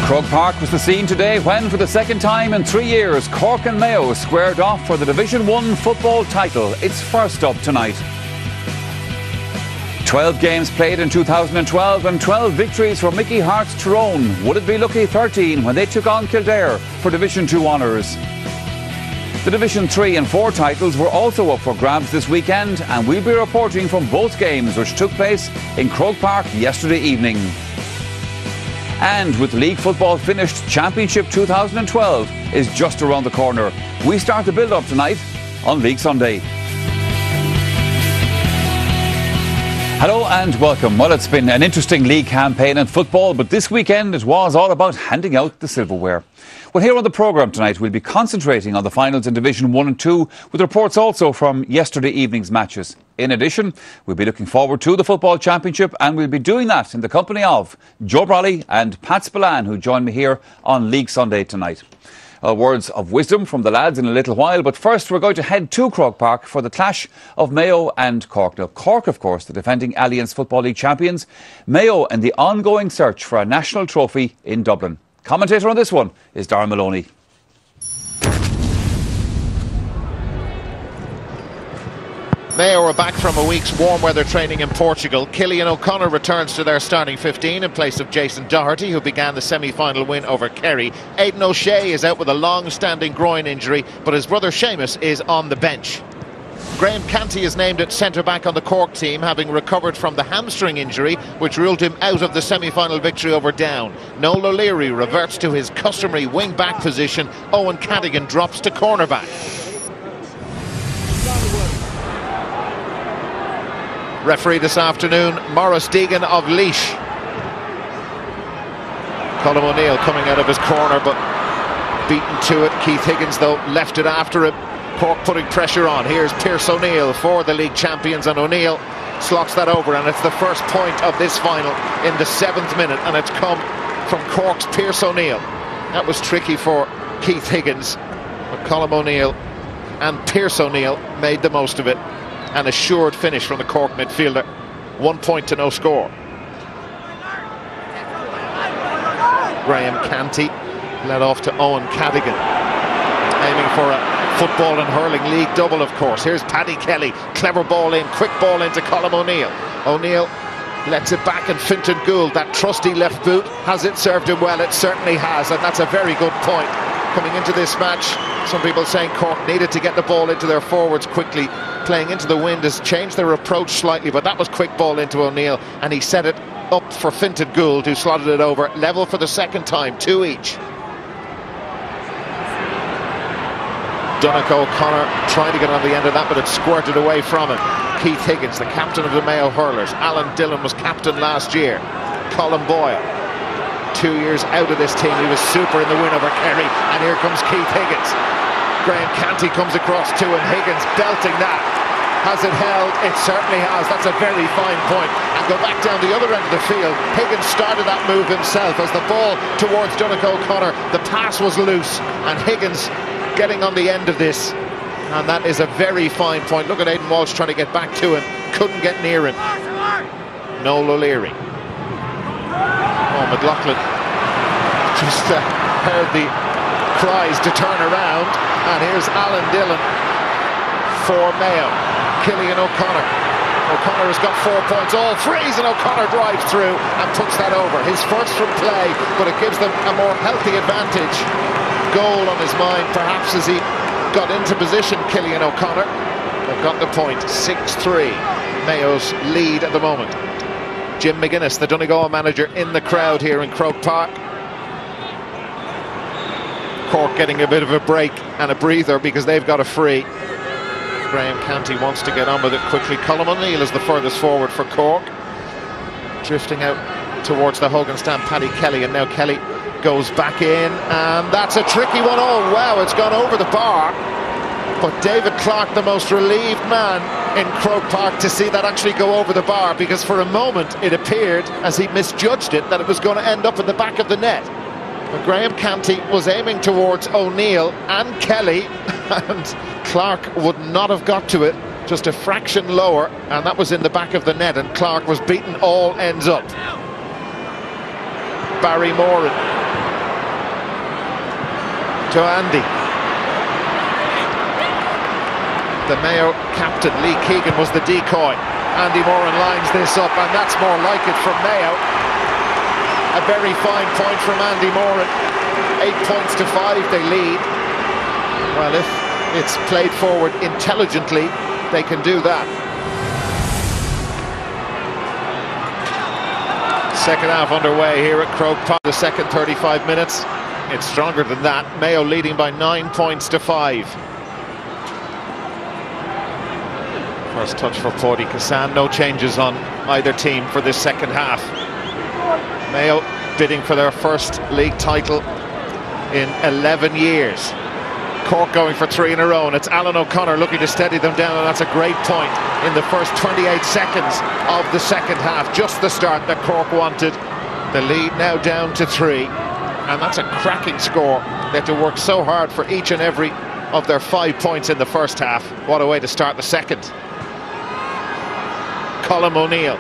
Croke Park was the scene today when, for the second time in 3 years, Cork and Mayo squared off for the Division 1 football title. It's first up tonight. 12 games played in 2012 and 12 victories for Mickey Hart's Tyrone. Would it be lucky 13 when they took on Kildare for Division 2 honours? The Division 3 and 4 titles were also up for grabs this weekend, and we'll be reporting from both games which took place in Croke Park yesterday evening. And with league football finished, Championship 2012 is just around the corner. We start the build-up tonight on League Sunday. Hello and welcome. Well, it's been an interesting league campaign in football, but this weekend it was all about handing out the silverware. Well, here on the programme tonight, we'll be concentrating on the finals in Division 1 and 2, with reports also from yesterday evening's matches. In addition, we'll be looking forward to the Football Championship, and we'll be doing that in the company of Joe Brolly and Pat Spillane, who join me here on League Sunday tonight. Words of wisdom from the lads in a little while, but first we're going to head to Croke Park for the clash of Mayo and Cork. Now, Cork, of course, the defending Alliance Football League champions. Mayo in the ongoing search for a national trophy in Dublin. Commentator on this one is Darren Maloney. Mayo are back from a week's warm weather training in Portugal. Cillian O'Connor returns to their starting 15 in place of Jason Doherty, who began the semi-final win over Kerry. Aidan O'Shea is out with a long-standing groin injury, but his brother Seamus is on the bench. Graham Canty is named at centre-back on the Cork team, having recovered from the hamstring injury which ruled him out of the semi-final victory over Down. Noel O'Leary reverts to his customary wing-back position. Owen Cadigan drops to cornerback. Referee this afternoon, Maurice Deegan of Laois. Colm O'Neill coming out of his corner, but beaten to it. Keith Higgins, though, left it after him. Cork putting pressure on. Here's Pierce O'Neill for the league champions, and O'Neill slots that over, and it's the first point of this final in the 7th minute, and it's come from Cork's Pierce O'Neill. That was tricky for Keith Higgins, but Colm O'Neill and Pierce O'Neill made the most of it. An assured finish from the Cork midfielder. 1 point to no score. Graham Canty led off to Owen Cadigan, aiming for a football and hurling league double, of course. Here's Paddy Kelly, clever ball in, quick ball into Colm O'Neill. O'Neill lets it back, and Fintan Gould, that trusty left boot, has it served him well? It certainly has, and that's a very good point. Coming into this match, some people saying Cork needed to get the ball into their forwards quickly. Playing into the wind has changed their approach slightly, but that was quick ball into O'Neill, and he set it up for Fintan Gould, who slotted it over. Level for the second time, 2 each. Donnacha O'Connor trying to get on the end of that, but it squirted away from him. Keith Higgins, the captain of the Mayo hurlers. Alan Dillon was captain last year. Colin Boyle, 2 years out of this team, he was super in the win over Kerry, and here comes Keith Higgins. Graham Canty comes across to him. Higgins belting that. Has it held? It certainly has. That's a very fine point. And go back down the other end of the field. Higgins started that move himself as the ball towards Donnacha O'Connor. The pass was loose, and Higgins getting on the end of this, and that is a very fine point. Look at Aidan Walsh trying to get back to him, couldn't get near him. Noel O'Leary. Oh, McLaughlin just heard the cries to turn around, and here's Alan Dillon for Mayo. Cillian O'Connor. O'Connor has got 4 points, all frees, and O'Connor drives through and puts that over. His first from play, but it gives them a more healthy advantage. Goal on his mind, perhaps, as he got into position. Cillian O'Connor, they've got the point. 6-3, Mayo's lead at the moment. Jim McGuinness, the Donegal manager, in the crowd here in Croke Park. Cork getting a bit of a break and a breather because they've got a free. Graham Canty wants to get on with it quickly. Colm O'Neill is the furthest forward for Cork, drifting out towards the Hogan stand. Paddy Kelly, and now Kelly goes back in, and that's a tricky one. Oh wow, it's gone over the bar, but David Clark, the most relieved man in Croke Park to see that actually go over the bar, because for a moment it appeared, as he misjudged it, that it was going to end up in the back of the net. But Graham Canty was aiming towards O'Neill and Kelly, and Clark would not have got to it, just a fraction lower, and that was in the back of the net, and Clark was beaten all ends up. Barry Moran to Andy. The Mayo captain, Lee Keegan, was the decoy. Andy Moran lines this up, and that's more like it from Mayo. A very fine point from Andy Moran. 8 points to 5, they lead. Well, if it's played forward intelligently, they can do that. Second half underway here at Croke Park. The second 35 minutes. It's stronger than that. Mayo leading by 9 points to 5. First touch for Pádraig Cassan. No changes on either team for this second half. Mayo bidding for their first league title in 11 years. Cork going for 3 in a row, and it's Alan O'Connor looking to steady them down, and that's a great point in the first 28 seconds of the second half. Just the start that Cork wanted. The lead now down to 3, and that's a cracking score. They had to work so hard for each and every of their 5 points in the first half. What a way to start the second. Colm O'Neill.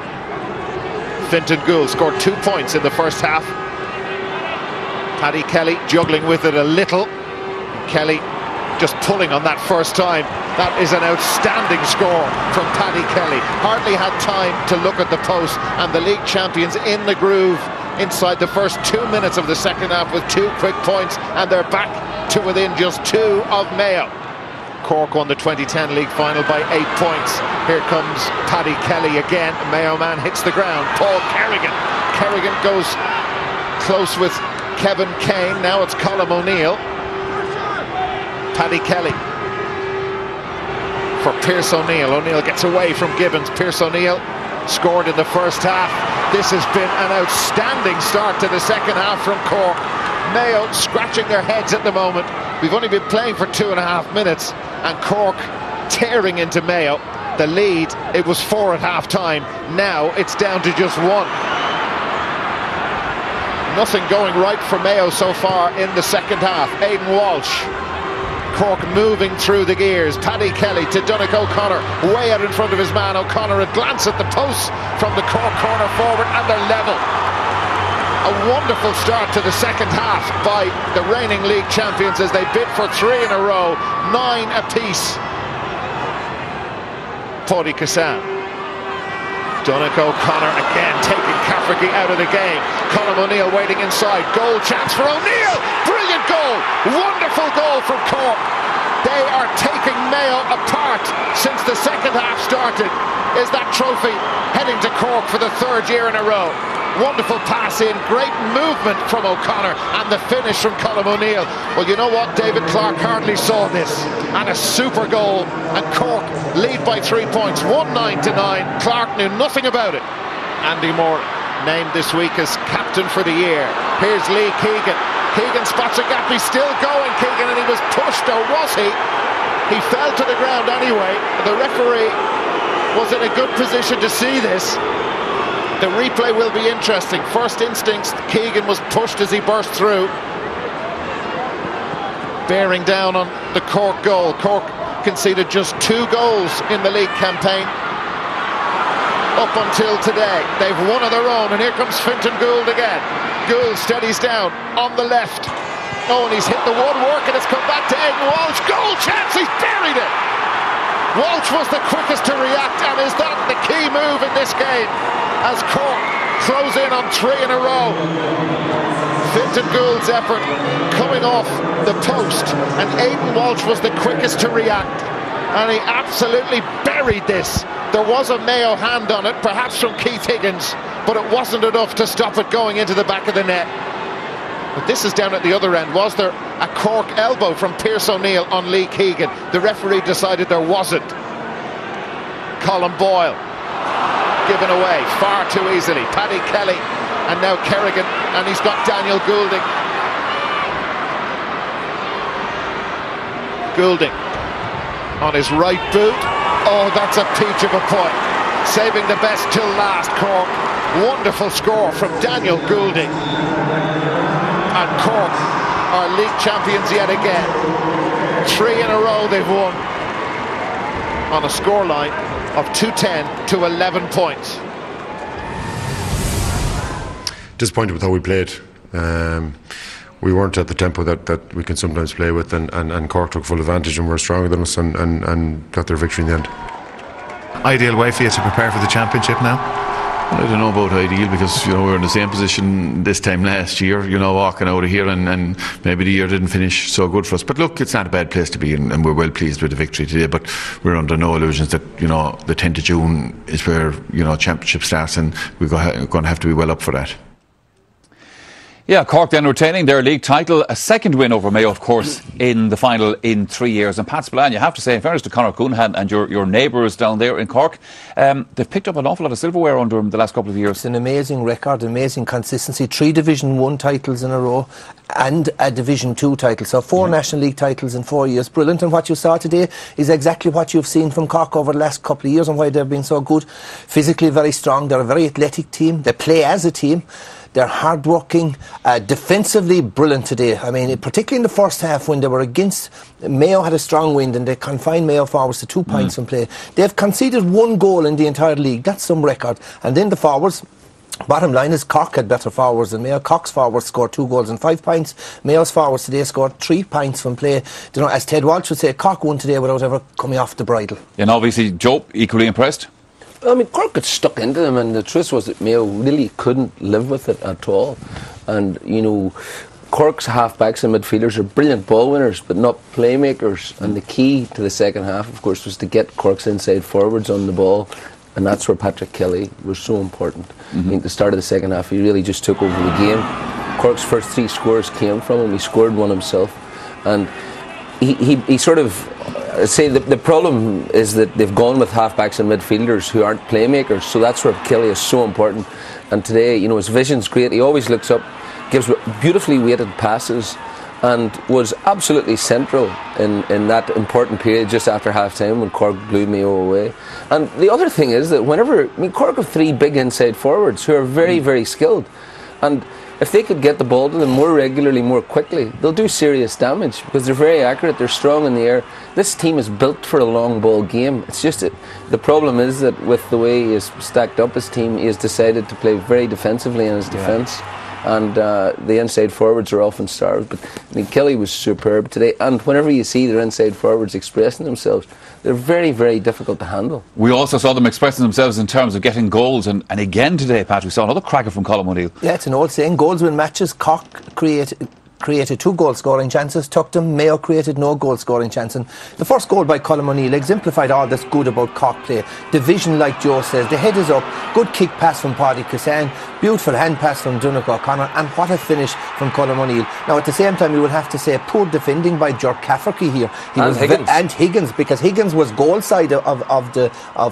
Fintan Gould scored 2 points in the first half. Paddy Kelly juggling with it a little. Kelly just pulling on that first time. That is an outstanding score from Paddy Kelly. Hardly had time to look at the post, and the league champions in the groove inside the first 2 minutes of the second half with 2 quick points, and they're back to within just 2 of Mayo. Cork won the 2010 league final by 8 points. Here comes Paddy Kelly again. Mayo man hits the ground. Paul Kerrigan. Kerrigan goes close with Kevin Kane. Now it's Colm O'Neill. Paddy Kelly for Pearse O'Neill. O'Neill gets away from Gibbons. Pearse O'Neill scored in the first half. This has been an outstanding start to the second half from Cork. Mayo scratching their heads at the moment. We've only been playing for 2.5 minutes, and Cork tearing into Mayo. The lead, it was 4 at half time. Now it's down to just 1. Nothing going right for Mayo so far in the second half. Aidan Walsh. Cork moving through the gears. Paddy Kelly to Donnacha O'Connor, way out in front of his man. O'Connor, a glance at the posts from the Cork corner forward, and they're level. A wonderful start to the second half by the reigning league champions as they bid for 3 in a row, 9 apiece. Pádraig Cassan. Donnacha O'Connor again taking Cafferty out of the game. Colm O'Neill waiting inside. Goal chance for O'Neill. Brilliant goal. Wonderful goal from Cork. They are taking Mayo apart since the second half started. Is that trophy heading to Cork for the 3rd year in a row? Wonderful pass in, great movement from O'Connor, and the finish from Colm O'Neill. Well, you know what? David Clarke hardly saw this. And a super goal, and Cork lead by 3 points, 19 to 9. Clarke knew nothing about it. Andy Moran named this week as captain for the year. Here's Lee Keegan. Keegan spots a gap. He's still going, Keegan, and he was pushed, or was he? He fell to the ground anyway. The referee was in a good position to see this. The replay will be interesting. First instincts, Keegan was pushed as he burst through. Bearing down on the Cork goal. Cork conceded just 2 goals in the league campaign up until today. They've one of their own, and here comes Fintan Gould again. Gould steadies down on the left. Oh, and he's hit the woodwork, and it's come back to Aidan Walsh. Goal chance, he's buried it! Walsh was the quickest to react, and is that the key move in this game as Cork throws in on 3 in a row. Fintan Gould's effort coming off the post, and Aidan Walsh was the quickest to react, and he absolutely buried this. There was a Mayo hand on it, perhaps from Keith Higgins, but it wasn't enough to stop it going into the back of the net. But this is down at the other end. Was there a Cork elbow from Pearse O'Neill on Lee Keegan? The referee decided there wasn't. Colm Boyle given away far too easily. Paddy Kelly, and now Kerrigan, and he's got Daniel Goulding. Goulding on his right boot. Oh, that's a peach of a point. Saving the best till last, Cork. Wonderful score from Daniel Goulding. And Cork are league champions yet again. 3 in a row they've won on a scoreline of 210 to 11 points. Disappointed with how we played. we weren't at the tempo that we can sometimes play with, and Cork took full advantage and were stronger than us and got their victory in the end. Ideal way for you to prepare for the championship now? I don't know about ideal, because we're in the same position this time last year, walking out of here, and maybe the year didn't finish so good for us. But look, it's not a bad place to be in, and we're well pleased with the victory today. But we're under no illusions that the 10th of June is where championship starts, and we're going to have to be well up for that. Yeah, Cork then retaining their league title, a second win over Mayo, of course, in the final in 3 years. And Pat Spillane, you have to say, in fairness to Conor Coonahan and your neighbours down there in Cork, they've picked up an awful lot of silverware under him the last couple of years. It's an amazing record, amazing consistency. 3 Division 1 titles in a row and a Division 2 title. So 4 National League titles in 4 years. Brilliant. And what you saw today is exactly what you've seen from Cork over the last couple of years and why they've been so good. Physically very strong. They're a very athletic team. They play as a team. They're hard-working, defensively brilliant today. I mean, particularly in the first half when they were against, Mayo had a strong wind and they confined Mayo forwards to 2 points from play. They've conceded 1 goal in the entire league. That's some record. And then the forwards, bottom line is Cork had better forwards than Mayo. Cork's forwards scored 2 goals and 5 points. Mayo's forwards today scored 3 points from play. As Ted Walsh would say, Cork won today without ever coming off the bridle. And obviously, Joe, equally impressed. I mean, Cork got stuck into them, and the truth was that Mayo really couldn't live with it at all. And, Cork's half-backs and midfielders are brilliant ball winners, but not playmakers. And the key to the second half, of course, was to get Cork's inside forwards on the ball. And that's where Patrick Kelly was so important. I mean, at the start of the second half, he really just took over the game. Cork's first 3 scores came from him. He scored 1 himself. And he sort of... say the problem is that they've gone with half-backs and midfielders who aren't playmakers, so that's where Kelly is so important. And today, his vision's great. He always looks up, gives beautifully weighted passes, and was absolutely central in that important period just after half-time when Cork blew Mayo away. And the other thing is that Cork have 3 big inside forwards who are very, very skilled, and if they could get the ball to them more regularly, more quickly, they'll do serious damage because they're very accurate, they're strong in the air. This team is built for a long ball game. It's just the problem is that with the way he has stacked up his team, he has decided to play very defensively in his defence. And the inside forwards are often starved. But Kelly was superb today, and whenever you see their inside forwards expressing themselves, they're very, very difficult to handle. We also saw them expressing themselves in terms of getting goals, and again today, Pat, we saw another cracker from Colm O'Neill. Yeah, it's an old saying, goals win matches. Cork created 2 goal scoring chances, took them. Mayo created no goal scoring chance. And the first goal by Colm O'Neill exemplified all that's good about Cork play. Division, like Joe says, the head is up, good kick pass from Paddy Cassan, beautiful hand pass from Donegal O'Connor, and what a finish from Colm O'Neill. Now at the same time you would have to say poor defending by Ger Cafferty here. And Higgins, because Higgins was goal side of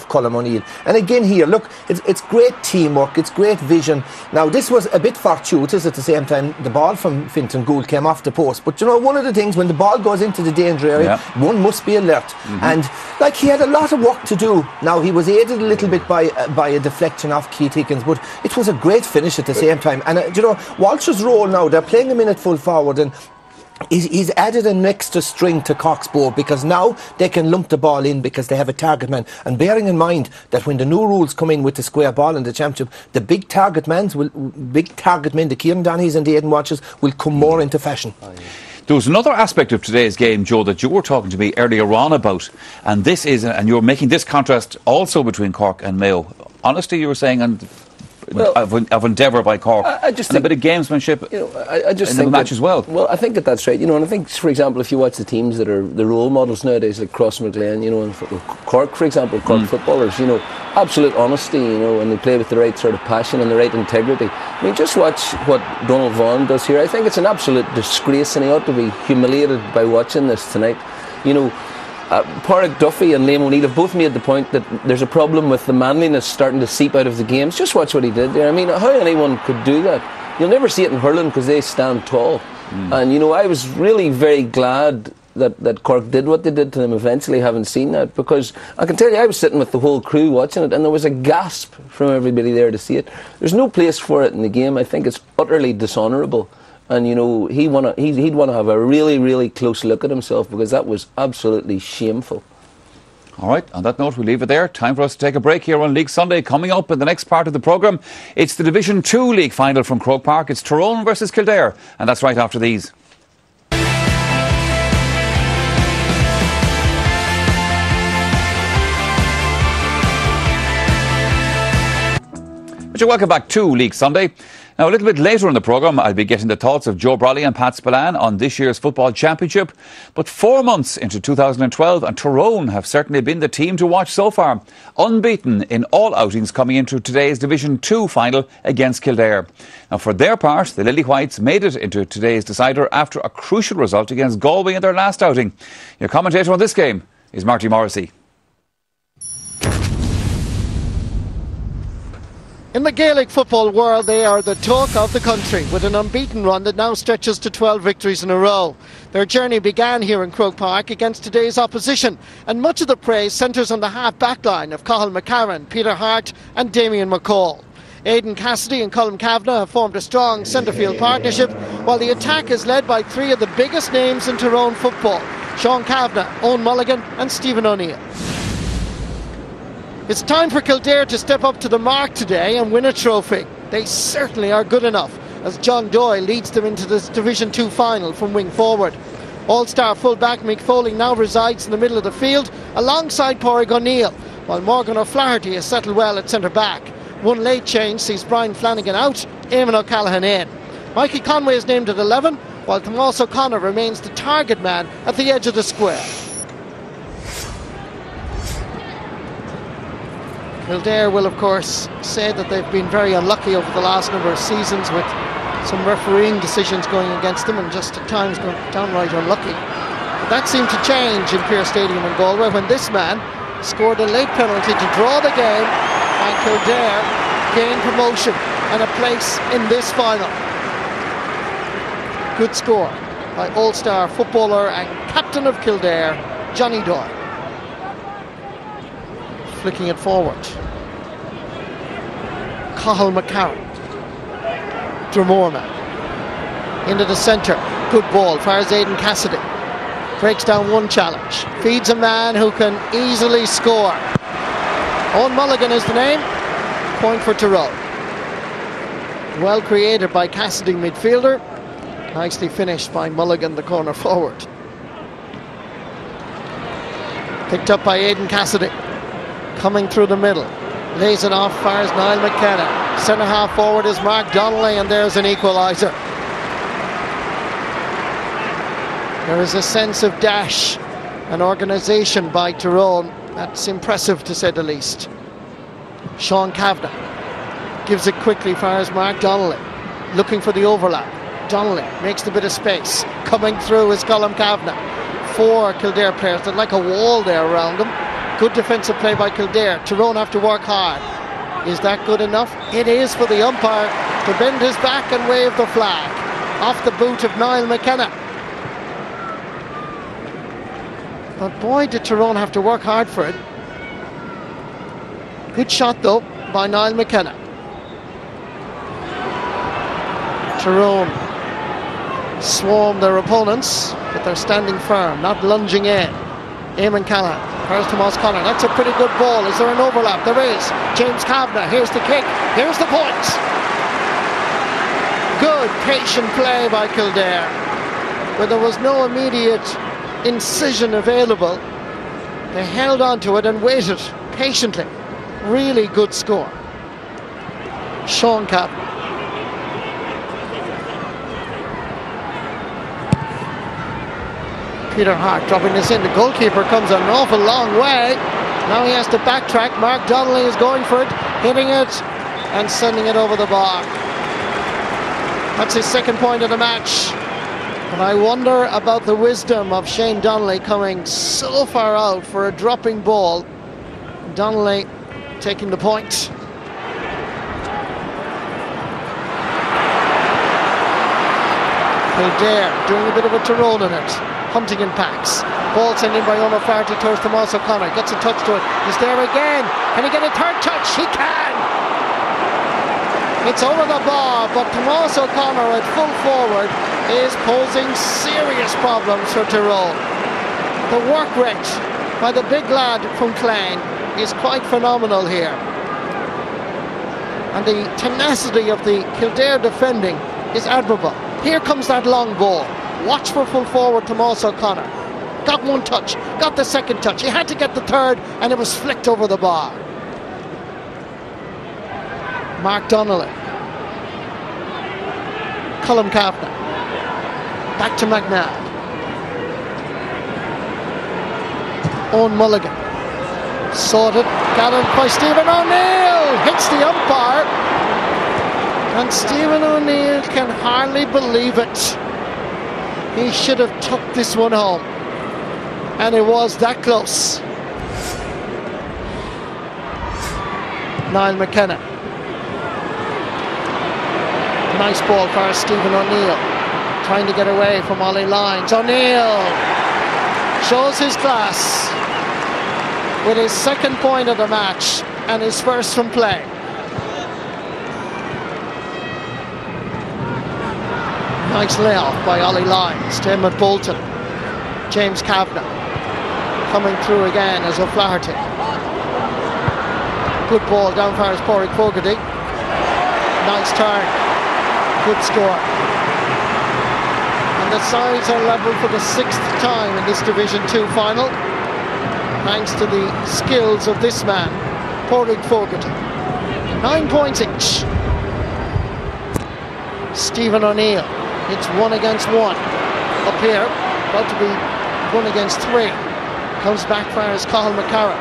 Colm O'Neill. And again here, look, it's great teamwork, it's great vision. Now this was a bit fortuitous at the same time. The ball from Fintan Gould came off the post, but one of the things when the ball goes into the danger area, one must be alert. And he had a lot of work to do. Now he was aided a little bit by a deflection off Keith Higgins, but it was a great finish at the same time. And Walsh's role now, they're playing him in at full forward, and he's added an extra string to Cork's bow because now they can lump the ball in because they have a target man. And bearing in mind that when the new rules come in with the square ball in the championship, the big target men, the Kieran Donneys and the Aidan Walshes, will come more into fashion. There was another aspect of today's game, Joe, that you were talking to me earlier on about, and this is, and you're making this contrast also between Cork and Mayo. Honestly, you were saying, of endeavour by Cork, I just think, a bit of gamesmanship in the match as well. Well, I think that's right. And I think, for example, if you watch the teams that are the role models nowadays, like Cross McLean, and Cork, for example, Cork footballers, absolute honesty, and they play with the right sort of passion and the right integrity. I mean, just watch what Donald Vaughan does here. I think it's an absolute disgrace, and he ought to be humiliated by watching this tonight. Pádraig Duffy and Liam O'Neill have both made the point that there's a problem with the manliness starting to seep out of the games. Just watch what he did there. I mean, how anyone could do that? You'll never see it in hurling because they stand tall. And I was really very glad that Cork did what they did to them eventually, having seen that, because I can tell you I was sitting with the whole crew watching it and there was a gasp from everybody there to see it. There's no place for it in the game. I think it's utterly dishonourable. And he'd want to have a really, really close look at himself because that was absolutely shameful. All right, on that note, we'll leave it there. Time for us to take a break here on League Sunday. Coming up in the next part of the programme, it's the Division 2 League final from Croke Park. It's Tyrone versus Kildare, and that's right after these. But you're welcome back to League Sunday. Now, a little bit later in the programme, I'll be getting the thoughts of Joe Brolly and Pat Spillane on this year's football championship. But 4 months into 2012, and Tyrone have certainly been the team to watch so far. Unbeaten in all outings coming into today's Division 2 final against Kildare. Now, for their part, the Lily Whites made it into today's decider after a crucial result against Galway in their last outing. Your commentator on this game is Marty Morrissey. In the Gaelic football world, they are the talk of the country, with an unbeaten run that now stretches to 12 victories in a row. Their journey began here in Croke Park against today's opposition, and much of the praise centres on the half-back line of Cathal McCarran, Peter Hart and Damien McCall. Aidan Cassidy and Colm Kavanagh have formed a strong centre-field partnership, while the attack is led by three of the biggest names in Tyrone football: Sean Kavanagh, Owen Mulligan and Stephen O'Neill. It's time for Kildare to step up to the mark today and win a trophy. They certainly are good enough, as John Doyle leads them into this Division 2 final from wing forward. All-star full-back Mick Foley now resides in the middle of the field alongside Pádraig O'Neill, while Morgan O'Flaherty has settled well at centre-back. One late change sees Brian Flanagan out, Eamon O'Callaghan in. Mikey Conway is named at 11, while Tomás O'Connor remains the target man at the edge of the square. Kildare will, of course, say that they've been very unlucky over the last number of seasons, with some refereeing decisions going against them and just at times going downright unlucky. But that seemed to change in Pearse Stadium in Galway when this man scored a late penalty to draw the game, and Kildare gained promotion and a place in this final. Good score by all-star footballer and captain of Kildare, Johnny Doyle. Flicking it forward. Cathal McCarran. Dromorna. Into the centre. Good ball. Fires Aidan Cassidy. Breaks down one challenge. Feeds a man who can easily score. Owen Mulligan is the name. Point for Tyrone. Well created by Cassidy, midfielder. Nicely finished by Mulligan, the corner forward. Picked up by Aidan Cassidy. Coming through the middle, lays it off, fires Niall McKenna. Centre half forward is Mark Donnelly, and there's an equaliser. There is a sense of dash and organisation by Tyrone that's impressive, to say the least. Sean Kavanagh gives it quickly, fires Mark Donnelly, looking for the overlap. Donnelly makes the bit of space. Coming through is Colm Kavanagh. Four Kildare players that like a wall there around them. Good defensive play by Kildare. Tyrone have to work hard. Is that good enough? It is for the umpire to bend his back and wave the flag. Off the boot of Niall McKenna. But boy, did Tyrone have to work hard for it. Good shot though by Niall McKenna. Tyrone swarm their opponents, but they're standing firm, not lunging in. Eamon Callaghan, here's Tomás Conner. That's a pretty good ball. Is there an overlap? There is. James Kavanagh, here's the kick. Here's the point. Good patient play by Kildare, where there was no immediate incision available. They held on to it and waited patiently. Really good score. Sean Kavanagh. Peter Hart dropping this in. The goalkeeper comes an awful long way. Now he has to backtrack. Mark Donnelly is going for it, hitting it and sending it over the bar. That's his second point of the match. But I wonder about the wisdom of Shane Donnelly coming so far out for a dropping ball. Donnelly taking the point. Kildare doing a bit of a Tyrone in it. Hunting in packs. Ball sent in by Eamon O'Flaherty towards Tomás O'Connor. Gets a touch to it. He's there again. Can he get a third touch? He can! It's over the bar, but Tomás O'Connor at full forward is posing serious problems for Tyrone. The work rate by the big lad from Clane is quite phenomenal here. And the tenacity of the Kildare defending is admirable. Here comes that long ball. Watch for full forward Tomas O'Connor. Got one touch, got the second touch. He had to get the third, and it was flicked over the bar. Mark Donnelly. Colm Kavanagh. Back to McNabb. Owen Mulligan. Sorted. Got it by Stephen O'Neill. Hits the umpire. And Stephen O'Neill can hardly believe it. He should have took this one home. And it was that close. Niall McKenna. Nice ball for Stephen O'Neill. Trying to get away from Ollie Lyons. O'Neill shows his class with his second point of the match and his first from play. Nice layoff by Ollie Lyons to Emmett Bolton. James Kavanagh coming through again as O'Flaherty. Good ball down for his Pádraig Fogarty. Nice turn. Good score. And the sides are level for the 6th time in this Division 2 final, thanks to the skills of this man, Pádraig Fogarty. 9 points each. Stephen O'Neill. It's 1 against 1. Up here, about to be 1 against 3. Comes back for his Cathal McCarran.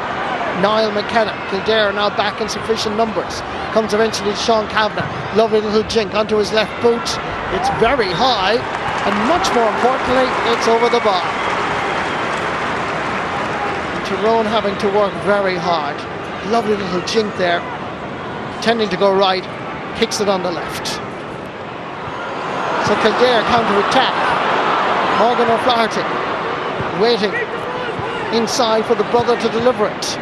Niall McKenna. Kildare now back in sufficient numbers. Comes eventually to Sean Kavanagh. Lovely little jink onto his left boot. It's very high, and much more importantly, it's over the bar. Tyrone having to work very hard. Lovely little jink there. Tending to go right. Kicks it on the left. So Kildare counter-attack. Morgan O'Flaherty waiting inside for the brother to deliver it.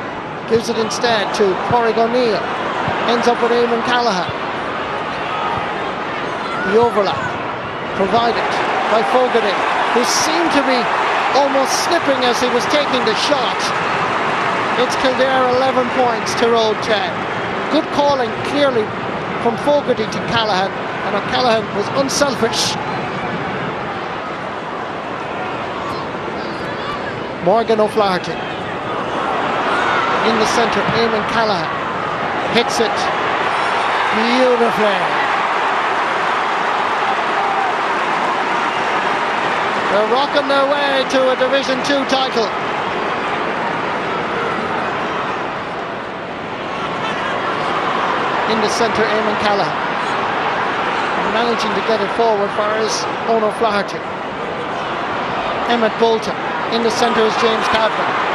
Gives it instead to Pádraig O'Neill. Ends up with Eamon Callaghan. The overlap provided by Fogarty, who seemed to be almost slipping as he was taking the shot. It's Kildare 11 points, Tyrone 10. Good calling clearly from Fogarty to Callaghan, and O'Callaghan was unselfish. Morgan O'Flaherty in the centre. Eamon Callaghan hits it beautifully. They're rocking their way to a Division 2 title. In the centre, Eamon Callaghan managing to get it forward for his own O'Flaherty. Emmett Bolton. In the centre is James Kavanagh.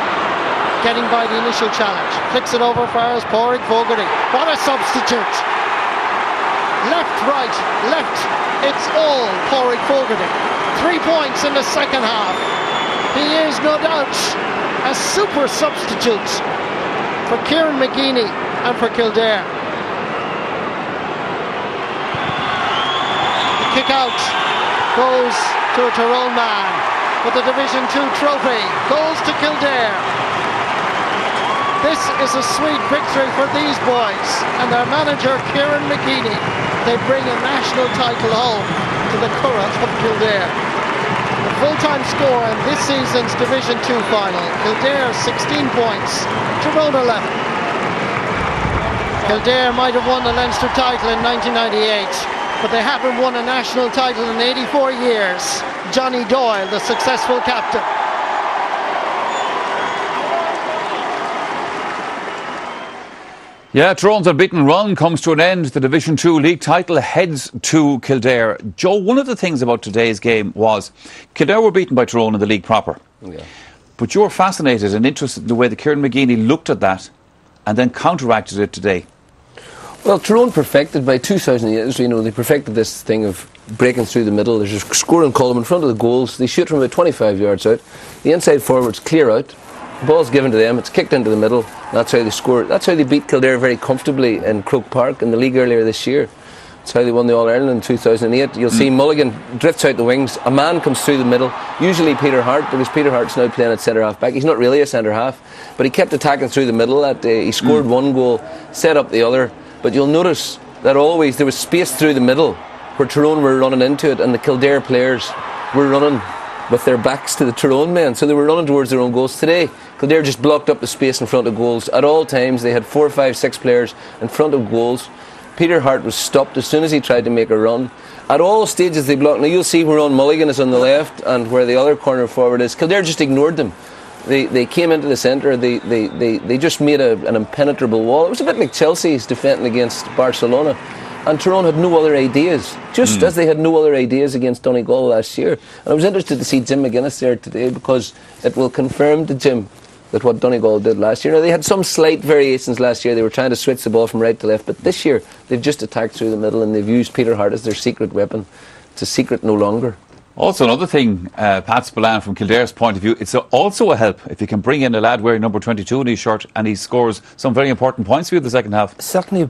Getting by the initial challenge. Flicks it over for his Pádraig Fogarty. What a substitute! Left, right, left. It's all Pádraig Fogarty. 3 points in the second half. He is no doubt a super substitute for Kieran McGeeney and for Kildare. Kick out goes to a Tyrone man, but the Division 2 trophy goes to Kildare. This is a sweet victory for these boys and their manager Kieran McGeeney. They bring a national title home to the Curragh of Kildare. The full-time score in this season's Division 2 final: Kildare 16 points, Tyrone 11. Kildare might have won the Leinster title in 1998, but they haven't won a national title in 84 years. Johnny Doyle, the successful captain. Yeah, Tyrone's unbeaten run comes to an end. The Division 2 league title heads to Kildare. Joe, one of the things about today's game was Kildare were beaten by Tyrone in the league proper. Yeah. But you were fascinated and interested in the way that Kieran McGeeney looked at that and then counteracted it today. Well, Tyrone perfected by 2008, they perfected this thing of breaking through the middle. There's a scoring column in front of the goals. They shoot from about 25 yards out. The inside forwards clear out. The ball's given to them. It's kicked into the middle. That's how they score. That's how they beat Kildare very comfortably in Croke Park in the league earlier this year. That's how they won the All-Ireland in 2008. You'll see Mulligan drifts out the wings. A man comes through the middle, usually Peter Hart, because Peter Hart's now playing at centre-half back. He's not really a centre-half, but he kept attacking through the middle. He scored one goal, set up the other. But you'll notice that always there was space through the middle where Tyrone were running into it, and the Kildare players were running with their backs to the Tyrone men, so they were running towards their own goals. Today, Kildare just blocked up the space in front of goals. At all times, they had 4, 5, 6 players in front of goals. Peter Hart was stopped as soon as he tried to make a run. At all stages they blocked. Now you'll see where Ron Mulligan is on the left and where the other corner forward is. Kildare just ignored them. They came into the centre. They just made an impenetrable wall. It was a bit like Chelsea's defending against Barcelona. And Tyrone had no other ideas, just as they had no other ideas against Donegal last year. And I was interested to see Jim McGuinness there today, because it will confirm to Jim that what Donegal did last year. Now, they had some slight variations last year. They were trying to switch the ball from right to left. But this year, they've just attacked through the middle, and they've used Peter Hart as their secret weapon. It's a secret no longer. Also, another thing, Pat Spillane, from Kildare's point of view, it's also a help if you can bring in a lad wearing number 22 in his shirt and he scores some very important points for you in the second half. Certainly,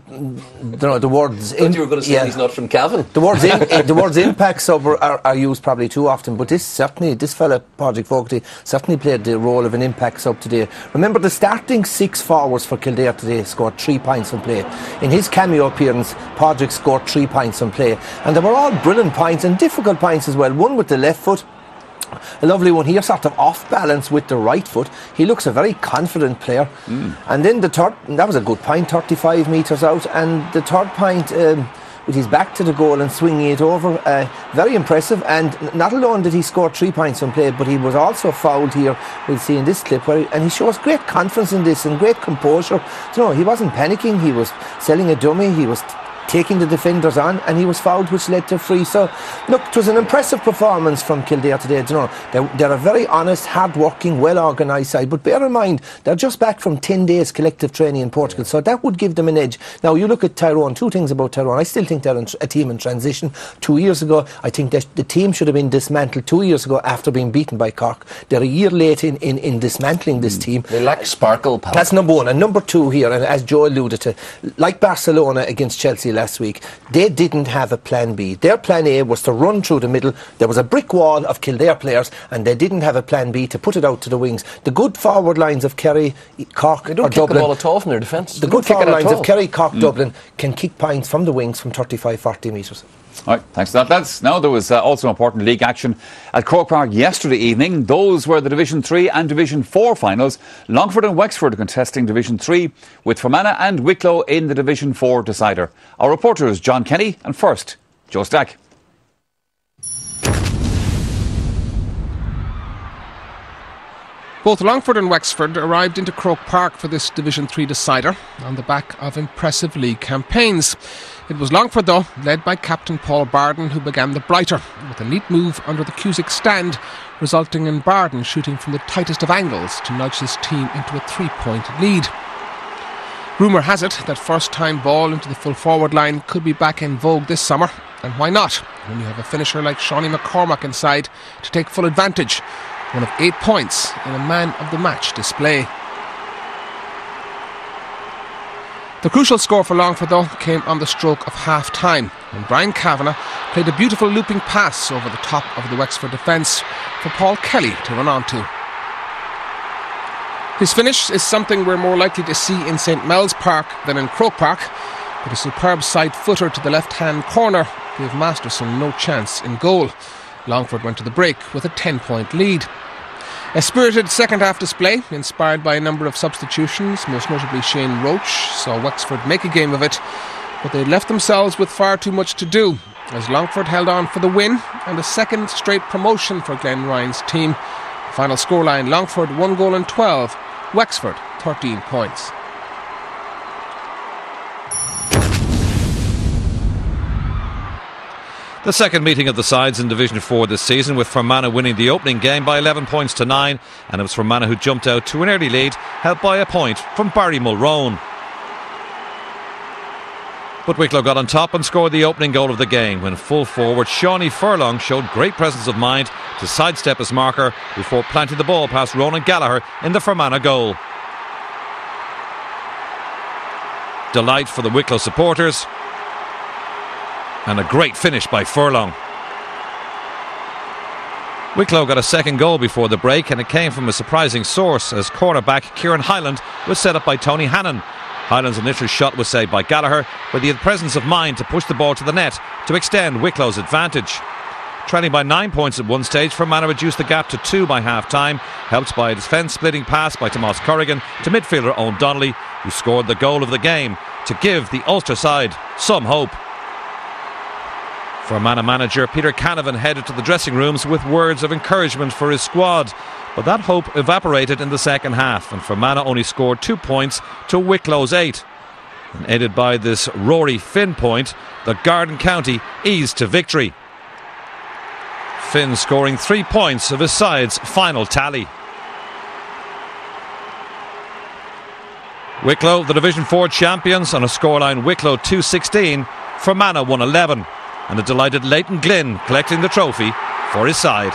the words... I thought you were going to say he's not from Cavan. The words impact sub are used probably too often, but this fella, Padraig Fogarty, certainly played the role of an impact sub today. Remember, the starting 6 forwards for Kildare today scored 3 points on play. In his cameo appearance, Padraig scored 3 points on play, and they were all brilliant points and difficult points as well. One with the left foot, a lovely one here, sort of off balance with the right foot. He looks a very confident player. And then the third, that was a good point, 35 metres out, and the third point with his back to the goal and swinging it over, very impressive. And not alone did he score 3 points on play, but he was also fouled here, we'll see in this clip, and he shows great confidence in this and great composure. So, no, he wasn't panicking, he was selling a dummy, he was taking the defenders on, and he was fouled, which led to free. So look, it was an impressive performance from Kildare today. They're a very honest, hard-working, well-organised side, but bear in mind they're just back from 10 days collective training in Portugal, so that would give them an edge. Now you look at Tyrone, 2 things about Tyrone. I still think they're a team in transition. 2 years ago, I think that the team should have been dismantled 2 years ago after being beaten by Cork. They're a year late in dismantling this team. They lack sparkle, pal. That's number one. And number 2 here, and as Joe alluded to, like Barcelona against Chelsea last week, they didn't have a plan B. Their plan A was to run through the middle. There was a brick wall of Kildare players, and they didn't have a plan B to put it out to the wings. The good forward lines of Kerry, Cork, they don't or kick Dublin, the ball at all from their defence. The good forward lines of Kerry, Cork, Dublin can kick points from the wings from 35-40 metres. All right, thanks for that, lads. Now, there was also important league action at Croke Park yesterday evening. Those were the Division 3 and Division 4 finals. Longford and Wexford contesting Division 3, with Fermanagh and Wicklow in the Division 4 decider. Our reporter is John Kenny, and first, Joe Stack. Both Longford and Wexford arrived into Croke Park for this Division 3 decider on the back of impressive league campaigns. It was Longford, though, led by captain Paul Barden, who began the brighter with a neat move under the Cusick stand, resulting in Barden shooting from the tightest of angles to nudge his team into a 3-point lead. Rumour has it that first-time ball into the full forward line could be back in vogue this summer, and why not, when you have a finisher like Shawnee McCormack inside to take full advantage. One of 8 points in a man-of-the-match display. The crucial score for Longford, though, came on the stroke of half-time, when Brian Kavanagh played a beautiful looping pass over the top of the Wexford defence for Paul Kelly to run onto. His finish is something we're more likely to see in St Mel's Park than in Croke Park, but a superb side footer to the left-hand corner gave Masterson no chance in goal. Longford went to the break with a 10-point lead. A spirited second-half display, inspired by a number of substitutions, most notably Shane Roach, saw Wexford make a game of it, but they left themselves with far too much to do, as Longford held on for the win and a second straight promotion for Glenn Ryan's team. The final scoreline, Longford 1 goal and 12, Wexford 13 points. The second meeting of the sides in Division 4 this season, with Fermanagh winning the opening game by 11 points to 9, and it was Fermanagh who jumped out to an early lead, helped by a point from Barry Mulroan. But Wicklow got on top and scored the opening goal of the game when full forward Shawnee Furlong showed great presence of mind to sidestep his marker before planting the ball past Ronan Gallagher in the Fermanagh goal. Delight for the Wicklow supporters, And a great finish by Furlong. Wicklow got a second goal before the break, and it came from a surprising source as cornerback Kieran Hyland was set up by Tony Hannon. Hyland's initial shot was saved by Gallagher, but he had the presence of mind to push the ball to the net to extend Wicklow's advantage. Trailing by 9 points at one stage, Fermanagh reduced the gap to 2 by half-time, helped by a defence-splitting pass by Tomas Corrigan to midfielder Owen Donnelly, who scored the goal of the game to give the Ulster side some hope. Fermanagh manager Peter Canavan headed to the dressing rooms with words of encouragement for his squad, but that hope evaporated in the second half, and Fermanagh only scored 2 points to Wicklow's 8. And aided by this Rory Finn point, the Garden County eased to victory. Finn scoring 3 points of his side's final tally. Wicklow, the Division 4 champions, on a scoreline Wicklow 2-16, Fermanagh 1-11, and a delighted Leighton Glynn collecting the trophy for his side.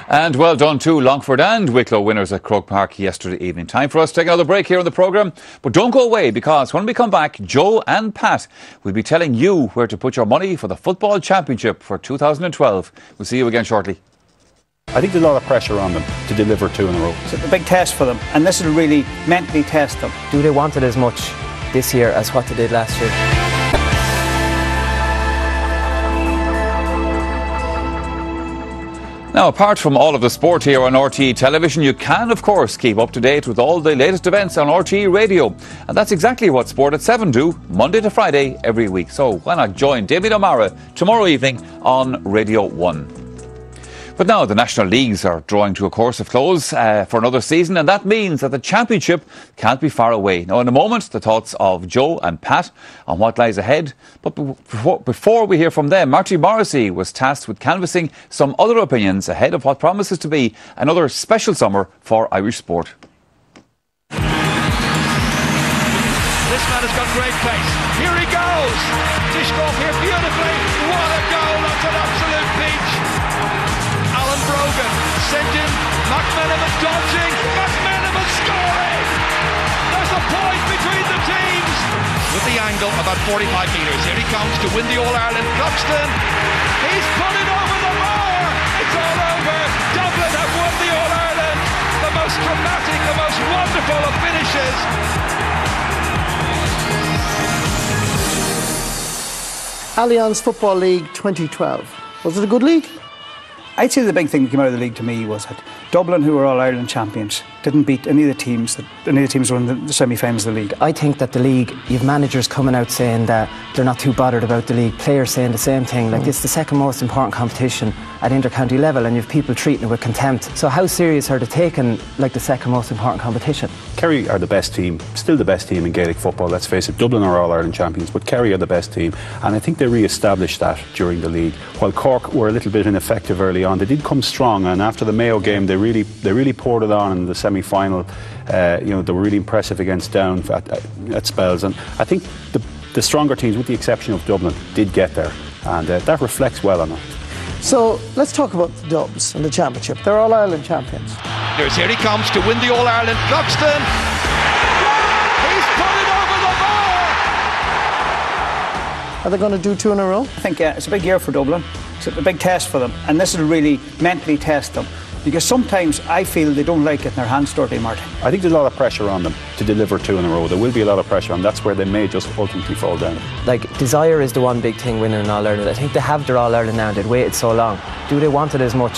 And well done to Longford and Wicklow winners at Croke Park yesterday evening. Time for us to take another break here on the programme. But don't go away, because when we come back, Joe and Pat will be telling you where to put your money for the Football Championship for 2012. We'll see you again shortly. I think there's a lot of pressure on them to deliver 2 in a row. It's a big test for them, and this will really mentally test them. Do they want it as much this year as what they did last year? Now, apart from all of the sport here on RTE Television, you can, of course, keep up to date with all the latest events on RTE Radio. And that's exactly what Sport at 7 do, Monday to Friday every week. So why not join David O'Mara tomorrow evening on Radio 1. But now the national leagues are drawing to a course of close for another season, and that means that the championship can't be far away. Now, in a moment, the thoughts of Joe and Pat on what lies ahead. But before we hear from them, Marty Morrissey was tasked with canvassing some other opinions ahead of what promises to be another special summer for Irish sport. This man has got great pace. Here he goes. Tishkov here beautifully. What a goal. That's an absolute peach. Alan Brogan sent in. McMenamin dodging. McMenamin scoring. There's a point between the teams. With the angle about 45 metres. Here he comes to win the All-Ireland. Cluxton. He's put it over the bar. It's all over. Dublin have won the All-Ireland. The most dramatic, the most wonderful of finishes. Allianz Football League 2012. Was it a good league? I'd say the big thing that came out of the league to me was that Dublin, who were All-Ireland champions, didn't beat any of the teams were in the semi-finals of the league. I think that the league, you've managers coming out saying that they're not too bothered about the league, players saying the same thing, like it's the second most important competition at inter-county level, and you've people treating it with contempt. So how serious are they taking like the second most important competition? Kerry are the best team, still the best team in Gaelic football, let's face it. Dublin are All-Ireland champions, but Kerry are the best team, and I think they re-established that during the league. While Cork were a little bit ineffective early on, they did come strong, and after the Mayo game they really poured it on in the semi-final. They were really impressive against Down at spells, and I think the stronger teams, with the exception of Dublin, did get there, and that reflects well on them. So let's talk about the Dubs and the championship. They're All-Ireland champions. Here he comes to win the All-Ireland. Cluxton. He's put it over the bar. Are they going to do 2 in a row? I think it's a big year for Dublin. It's a big test for them, and this will really mentally test them. Because sometimes I feel they don't like getting their hands dirty, Martin. I think there's a lot of pressure on them to deliver 2 in a row. There will be a lot of pressure, and that's where they may just ultimately fall down. Like, desire is the one big thing winning an All-Ireland. I think they have their All-Ireland now, they'd waited so long. Do they want it as much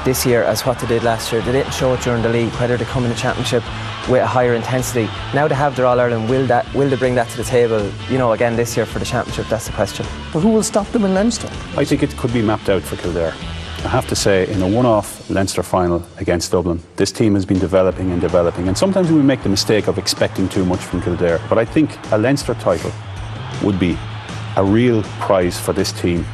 this year as what they did last year? They didn't show it during the league, whether they come in the championship with a higher intensity. Now they have their All-Ireland, will they bring that to the table, again this year for the championship? That's the question. But who will stop them in Leinster? I think it could be mapped out for Kildare. I have to say, in a one-off Leinster final against Dublin, this team has been developing, and sometimes we make the mistake of expecting too much from Kildare. But I think a Leinster title would be a real prize for this team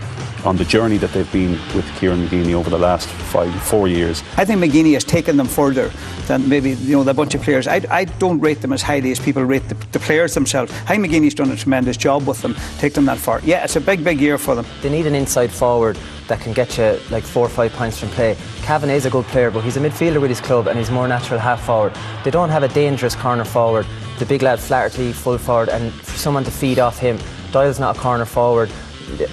on the journey that they've been with Kieran McGeeney over the last 4 years. I think McGeeney has taken them further than maybe the bunch of players. I don't rate them as highly as people rate the players themselves. I think McGeeney's done a tremendous job with them, take them that far. Yeah, it's a big year for them. They need an inside forward that can get you like 4 or 5 points from play. Cavan is a good player, but he's a midfielder with his club, and he's more natural half forward. They don't have a dangerous corner forward. The big lad Flaherty, full forward, and for someone to feed off him. Doyle's not a corner forward,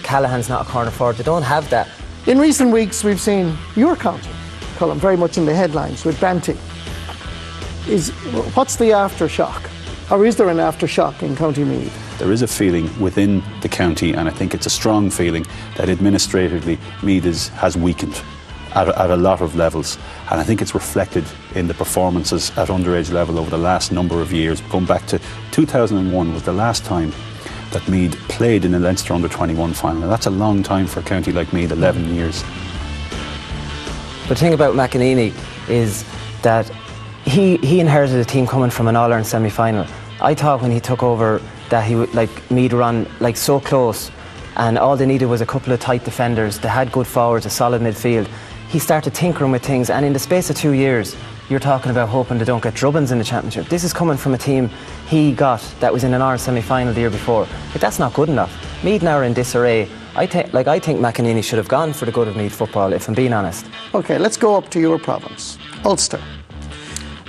Callahan's not a corner forward. They don't have that. In recent weeks, we've seen your county, Colin, very much in the headlines with Banty. What's the aftershock? Or is there an aftershock in County Meath? There is a feeling within the county, and I think it's a strong feeling, that administratively Meath has weakened at a lot of levels, and I think it's reflected in the performances at underage level over the last number of years. Going back to 2001 was the last time that Meath played in a Leinster under-21 final. Now, that's a long time for a county like Meath, 11 years. The thing about McEnany is that he inherited a team coming from an All-Ireland semi-final. I thought when he took over that he would, Meath run so close, and all they needed was a couple of tight defenders. They had good forwards, a solid midfield. He started tinkering with things, and in the space of 2 years, you're talking about hoping they don't get drubbins in the championship. This is coming from a team he got that was in an Ireland semi-final the year before. But that's not good enough. Meath now are in disarray. I think McEnany should have gone for the good of Meath football, if I'm being honest. OK, let's go up to your province, Ulster.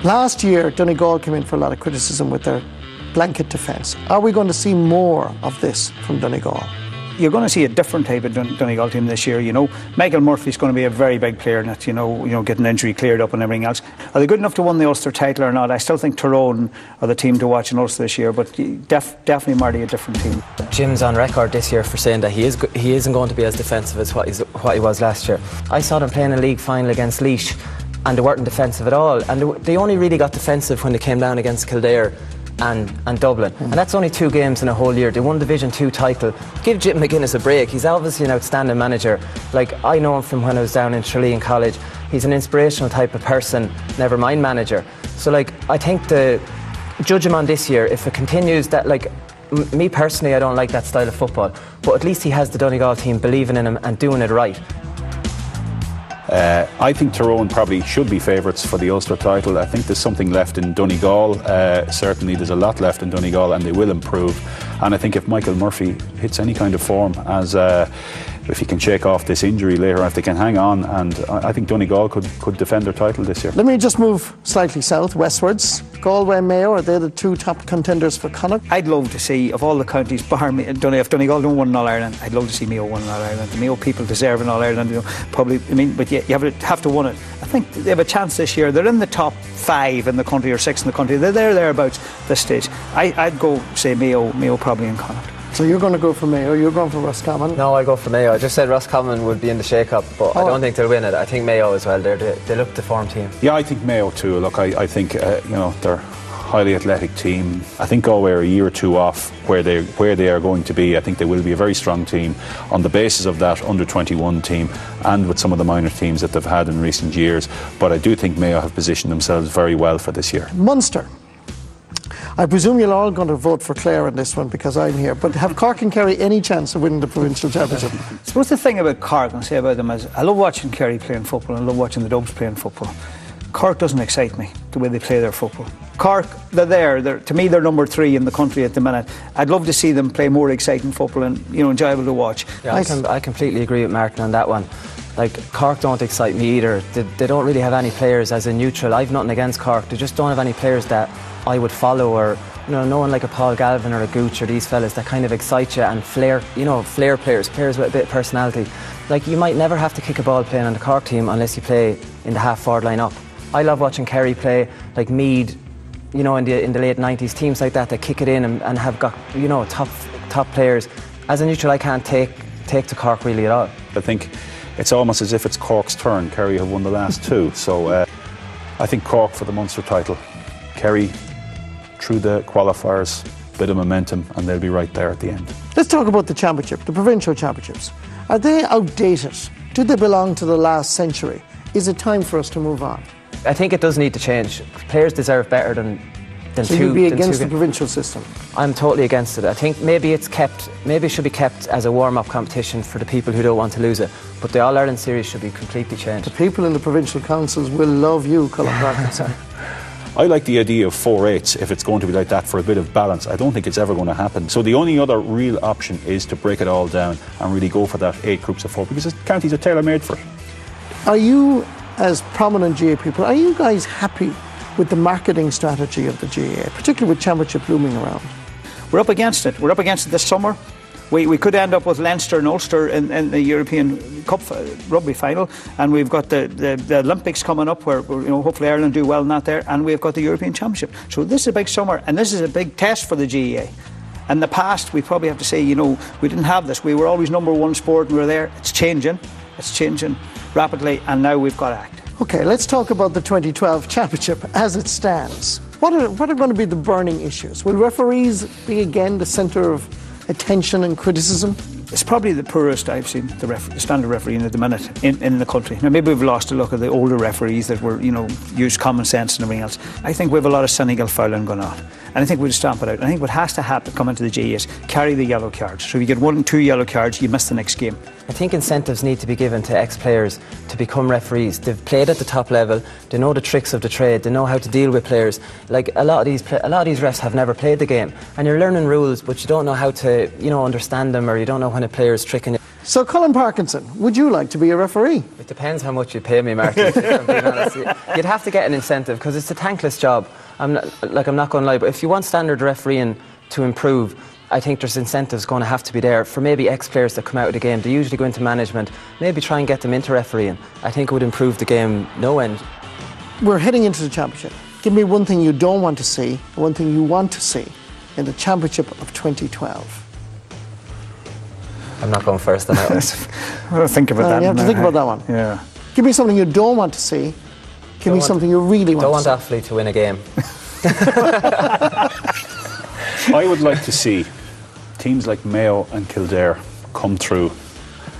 Last year, Donegal came in for a lot of criticism with their blanket defence. Are we going to see more of this from Donegal? You're going to see a different type of Donegal team this year. Michael Murphy's going to be a very big player in it. Getting injury cleared up and everything else. Are they good enough to win the Ulster title or not? I still think Tyrone are the team to watch in Ulster this year, but definitely Marty a different team. Jim's on record this year for saying that he isn't going to be as defensive as what he was last year. I saw them playing a league final against Laois, and they weren't defensive at all. And they only really got defensive when they came down against Kildare and Dublin. And that's only 2 games in a whole year. They won Division 2 title. Give Jim McGuinness a break. He's obviously an outstanding manager. I know him from when I was down in Tralee in college. He's an inspirational type of person, never mind manager. So I think to judge him on this year, if it continues that, me personally, I don't like that style of football, but at least he has the Donegal team believing in him and doing it right. I think Tyrone probably should be favourites for the Ulster title. I think there's something left in Donegal. Certainly there's a lot left in Donegal, and they will improve. And I think if Michael Murphy hits any kind of form, as if he can shake off this injury later, if they can hang on, and I think Donegal could defend their title this year. Let me just move slightly south, westwards. Galway and Mayo, are they the 2 top contenders for Connacht? I'd love to see, of all the counties, if Donegal don't win an All-Ireland, I'd love to see Mayo win an All-Ireland. The Mayo people deserve an All-Ireland, probably. But you have to win it. I think they have a chance this year. They're in the top 5 in the country, or 6 in the country. They're thereabouts this stage. I'd go say Mayo probably in Connacht. So you're going to go for Mayo, you're going for Roscommon? No, I go for Mayo. I just said Roscommon would be in the shake-up, but I don't think they'll win it. I think Mayo as well. They look the form team. Yeah, I think Mayo too. Look, I think they're a highly athletic team. I think Galway are a year or 2 off where they are going to be. I think they will be a very strong team on the basis of that under-21 team and with some of the minor teams that they've had in recent years. But I do think Mayo have positioned themselves very well for this year. Munster. I presume you're all going to vote for Clare in this one because I'm here, but have Cork and Kerry any chance of winning the provincial championship? I suppose the thing about Cork, I'll say about them, is I love watching Kerry playing football and I love watching the Dubs playing football. Cork doesn't excite me, the way they play their football. Cork, to me they're number 3 in the country at the minute. I'd love to see them play more exciting football and enjoyable to watch. Yeah, I completely agree with Martin on that one. Cork don't excite me either. They don't really have any players as a neutral. I've nothing against Cork. They just don't have any players that I would follow, or no one like a Paul Galvin or a Gooch or these fellas that kind of excite you and flair players with a bit of personality. You might never have to kick a ball playing on the Cork team unless you play in the half-forward line up. I love watching Kerry play, like Meath, in the late 90s, teams like that kick it in and have got top players. As a neutral, I can't take to Cork really at all. I think it's almost as if it's Cork's turn. Kerry have won the last 2, so I think Cork for the Munster title. Kerry through the qualifiers, bit of momentum, and they'll be right there at the end. Let's talk about the championship, the provincial championships. Are they outdated? Do they belong to the last century? Is it time for us to move on? I think it does need to change. Players deserve better than so you'd be against the provincial system? I'm totally against it. I think maybe it should be kept as a warm-up competition for the people who don't want to lose it. But the All-Ireland series should be completely changed. The people in the provincial councils will love you, Colin Parkinson. I like the idea of 4/8 if it's going to be like that for a bit of balance. I don't think it's ever going to happen. So the only other real option is to break it all down and really go for that 8 groups of 4, because the counties are tailor-made for it. Are you, as prominent GAA people, are you guys happy with the marketing strategy of the GAA, particularly with championship looming around? We're up against it. We're up against it this summer. We could end up with Leinster and Ulster in the European Cup rugby final, and we've got the Olympics coming up where hopefully Ireland do well in that there, and we've got the European Championship. So this is a big summer, and this is a big test for the GAA. In the past, we probably have to say, we didn't have this. We were always number one sport, and we were there. It's changing rapidly, and now we've got to act. Okay, let's talk about the 2012 championship as it stands. What are going to be the burning issues? Will referees be again the centre of attention and criticism? It's probably the poorest I've seen the standard refereeing at the minute in the country. Now maybe we've lost a look at the older referees that were, use common sense and everything else. I think we have a lot of cynical fouling going on, and I think we'll stamp it out. I think what has to happen, come into the GAA, is carry the yellow cards. So if you get 1 and 2 yellow cards, you miss the next game. I think incentives need to be given to ex-players to become referees. They've played at the top level. They know the tricks of the trade. They know how to deal with players. Like a lot of these refs have never played the game, and you're learning rules, but you don't know how to, understand them, or you don't know when a player's tricking you. So, Colin Parkinson, would you like to be a referee? It depends how much you pay me, Martin. If I'm being honest. You'd have to get an incentive because it's a thankless job. I'm not going to lie, but if you want standard refereeing to improve, I think there's incentives going to have to be there for maybe ex-players that come out of the game. They usually go into management. Maybe try and get them into refereeing. I think it would improve the game no end. We're heading into the championship. Give me one thing you don't want to see, one thing you want to see in the championship of 2012. I'm not going first on that one. Well, think about that. You have to think about that one. Yeah. Give me something you don't want to see. Give me something you really want to see. Don't want Offaly to win a game. I would like to see teams like Mayo and Kildare come through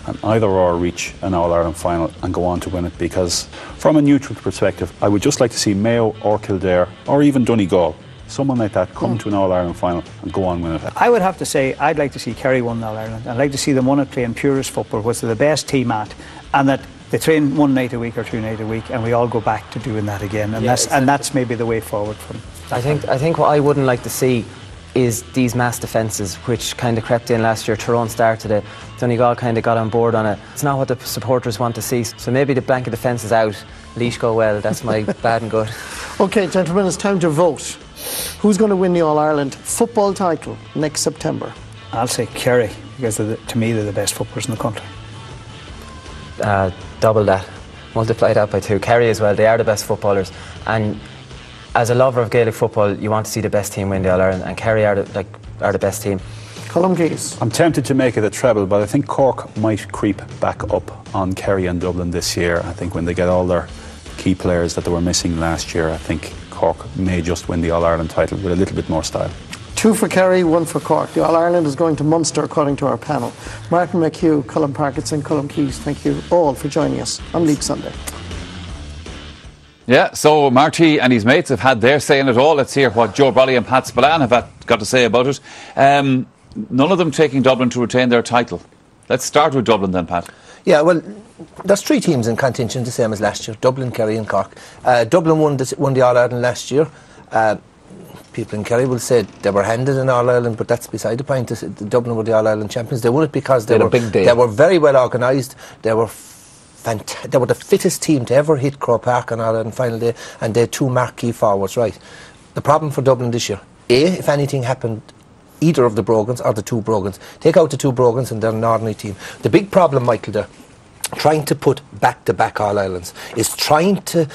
and either or reach an All-Ireland final and go on to win it, because from a neutral perspective I would just like to see Mayo or Kildare or even Donegal, someone like that, come to an All-Ireland final and go on win it. I would have to say I'd like to see Kerry win All-Ireland. I'd like to see them win it playing purist football, which they're the best team at, and that they train 1 night a week or 2 nights a week, and we all go back to doing that again, and that's maybe the way forward for them. I think what I wouldn't like to see is these mass defences, which kind of crept in last year. Tyrone started it, Donegal kind of got on board on it. It's not what the supporters want to see, so maybe the blanket defence is out, leash go well. That's my bad and good. Okay, gentlemen, it's time to vote. Who's going to win the All-Ireland football title next September? I'll say Kerry, because to me they're the best footballers in the country. Double that, multiply that by 2. Kerry as well, they are the best footballers, and as a lover of Gaelic football, you want to see the best team win the All-Ireland, and Kerry are the best team. Colm Keys. I'm tempted to make it a treble, but I think Cork might creep back up on Kerry and Dublin this year. I think when they get all their key players that they were missing last year, I think Cork may just win the All-Ireland title with a little bit more style. 2 for Kerry, 1 for Cork. The All-Ireland is going to Munster, according to our panel. Martin McHugh, Colin Parkinson, Colm Keys, thank you all for joining us on League Sunday. Yeah, so Marty and his mates have had their say in it all. Let's hear what Joe Brolly and Pat Spillane have got to say about it. None of them taking Dublin to retain their title. Let's start with Dublin then, Pat. Yeah, well, there's 3 teams in contention, the same as last year: Dublin, Kerry and Cork. Dublin won the All-Ireland last year. People in Kerry will say they were handed an All-Ireland, but that's beside the point. Dublin were the All-Ireland champions. They won it because they were very well organised. They were the fittest team to ever hit Croke Park on All-Ireland final day, and they had 2 marquee forwards, right? The problem for Dublin this year, if anything happened, either of the Brogans or the 2 Brogans, take out the 2 Brogans and they're an ordinary team. The big problem, Michael, there, trying to put back-to-back All-Irelands, is trying to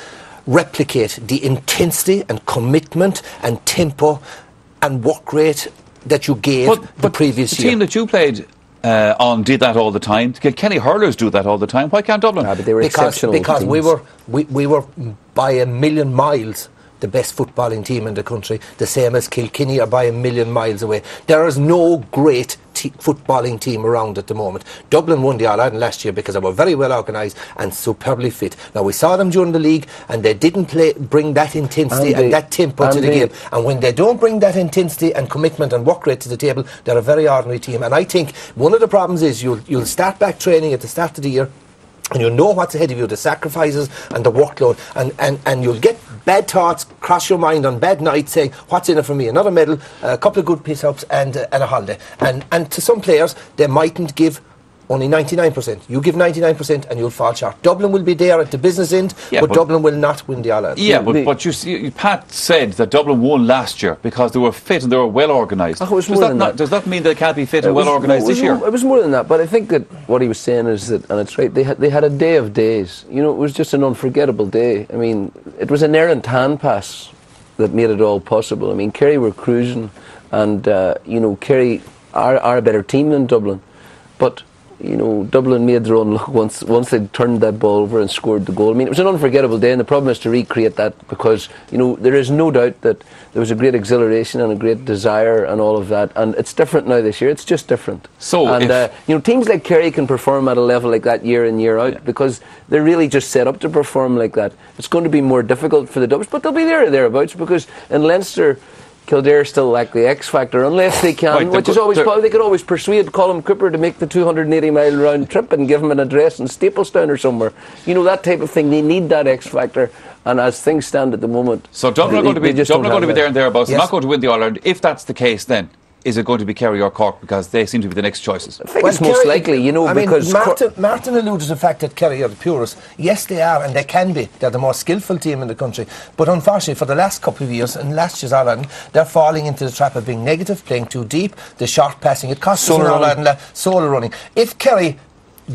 replicate the intensity and commitment and tempo and work rate that you gave the previous year. The team that you played on did that all the time. Kenny Hurlers do that all the time. Why can't Dublin? But they were exceptional because teams. we were by a million miles the best footballing team in the country, the same as Kilkenny are by a million miles away. There is no great footballing team around at the moment. Dublin won the All-Ireland last year because they were very well organised and superbly fit. Now, we saw them during the league and they didn't bring that intensity and that tempo to the game. And when they don't bring that intensity and commitment and work rate to the table, they're a very ordinary team. And I think one of the problems is you'll start back training at the start of the year, and you know what's ahead of you, the sacrifices and the workload, and you'll get bad thoughts cross your mind on bad nights saying, what's in it for me? Another medal, a couple of good piss-ups and a holiday. And to some players, they mightn't give only 99%. You give 99% and you'll fall short. Dublin will be there at the business end, but Dublin will not win the All-Ireland. Yeah, but you see, Pat said that Dublin won last year because they were fit and they were well organised. Does that mean they can't be fit and well organised this year? It was more than that, but I think that what he was saying is that, and it's right, they had a day of days. You know, it was just an unforgettable day. I mean, it was an errant hand pass that made it all possible. I mean, Kerry were cruising, and you know, Kerry are a better team than Dublin, but you know, Dublin made their own luck once they turned that ball over and scored the goal. I mean, it was an unforgettable day, and the problem is to recreate that, because, you know, there is no doubt that there was a great exhilaration and a great desire and all of that, and it's different now this year. It's just different. You know, teams like Kerry can perform at a level like that year in, year out, because they're really just set up to perform like that. It's going to be more difficult for the Dubs, but they'll be there or thereabouts, because in Leinster, Kildare still lack the X factor, unless they can, which is always they could always persuade Colin Cooper to make the 280-mile round trip and give him an address in Staplestown or somewhere. You know, that type of thing. They need that X factor, and as things stand at the moment, so Dublin are going to be there and thereabouts. They're not going to win the All-Ireland. If that's the case, then is it going to be Kerry or Cork, because they seem to be the next choices? I think it's most likely, you know, because Martin alluded to the fact that Kerry are the purest. Yes, they are, and they can be. They're the most skillful team in the country. But unfortunately, for the last couple of years, and last year's All-Ireland, they're falling into the trap of being negative, playing too deep, the short passing. It costs us an All-Ireland, solo running. If Kerry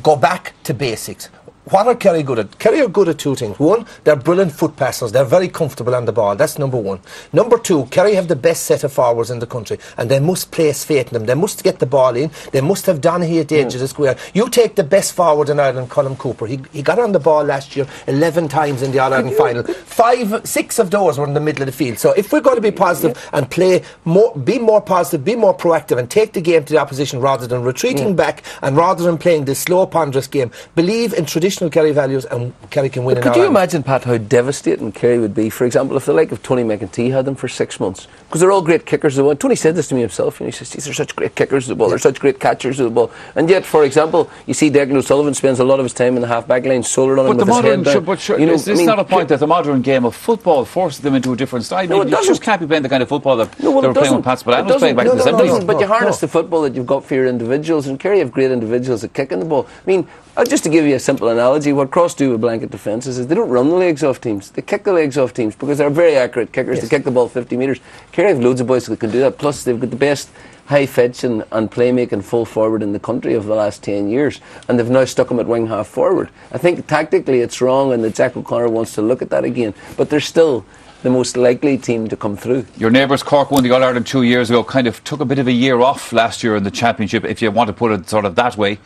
go back to basics, what are Kerry good at? Kerry are good at two things. One, they're brilliant foot passers. They're very comfortable on the ball. That's number one. Number two, Kerry have the best set of forwards in the country, and they must place faith in them. They must get the ball in. They must have Donaghy at the edge of the square. You take the best forward in Ireland, Colin Cooper. He got on the ball last year 11 times in the All-Ireland final. 6 of those were in the middle of the field. So if we're going to be positive and play more, be more positive, be more proactive, and take the game to the opposition rather than retreating back, and rather than playing this slow, ponderous game, believe in traditional Kerry values, and Kerry can win. Could you imagine, Pat, how devastating Kerry would be, for example, if the like of Tony McEntee had them for 6 months? Because they're all great kickers of the ball. Tony said this to me himself, and he says, they're such great kickers of the ball, they're such great catchers of the ball. And yet, for example, you see Declan O'Sullivan spends a lot of his time in the half-back line, solo running with his head down. Is this not a point that the modern game of football forces them into a different style? No, you just can't be playing the kind of football that they were playing when Pat Spillane was playing back in the 70s. But you harness the football that you've got for your individuals, and Kerry have great individuals at kicking the ball. I mean, just to give you a simple analogy, what Cross do with blanket defences is they don't run the legs off teams. They kick the legs off teams because they're very accurate kickers. Yes. They kick the ball 50 metres. Kerry have loads of boys that can do that. Plus, they've got the best high fetching and playmaking full forward in the country of the last 10 years. And they've now stuck him at wing half forward. I think tactically it's wrong, and that Jack O'Connor wants to look at that again. But they're still the most likely team to come through. Your neighbours Cork won the All-Ireland 2 years ago, kind of took a bit of a year off last year in the Championship, if you want to put it sort of that way.